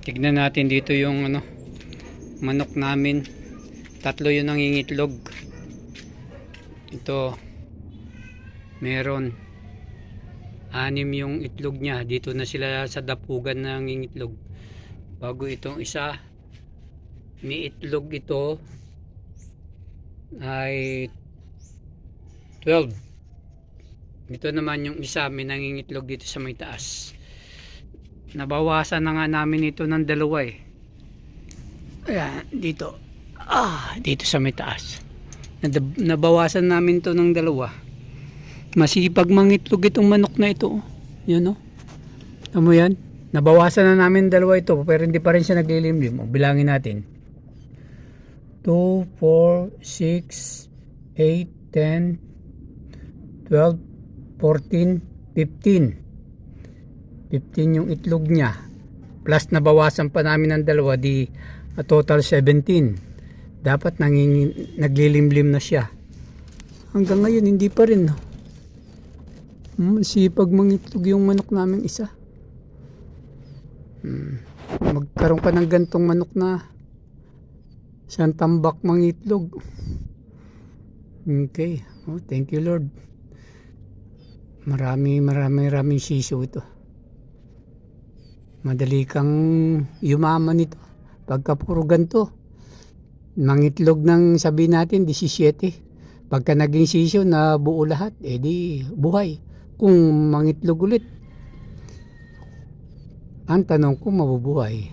Tignan natin dito yung manok namin. Tatlo yun ang nangingitlog. Ito, meron 6 yung itlog niya. Dito na sila sa dapugan na nangingitlog. Bago itong isa, may itlog ito ay 12. Ito naman yung isa, may nangingitlog dito sa may taas. Nabawasan na nga namin ito ng 2 eh. Ayan, dito. Dito sa may taas. Nabawasan namin to ng 2. Masipag mangitlog itong manok na ito. Yan o. Ano yan? Nabawasan na namin 2 ito, pero hindi pa rin siya naglilimlim. Bilangin natin. 2, 4, 6, 8, 10, 12, 14, 15. 15 yung itlog niya. Plus nabawasan pa namin ng 2, di a total 17. Dapat naglilimlim na siya. Hanggang ngayon hindi pa rin. No? Sipag mangitlog yung manok namin isa. Magkaroon pa ng gantong manok na siyang tambak mangitlog. Okay. Thank you Lord. Maraming siso ito. Madali kang yumaman ito pagka puro ganito. Mangitlog ng sabi natin 17. Pagka naging sisyo na buo lahat, edi buhay. Kung mangitlog ulit, ang tanong ko mabubuhay.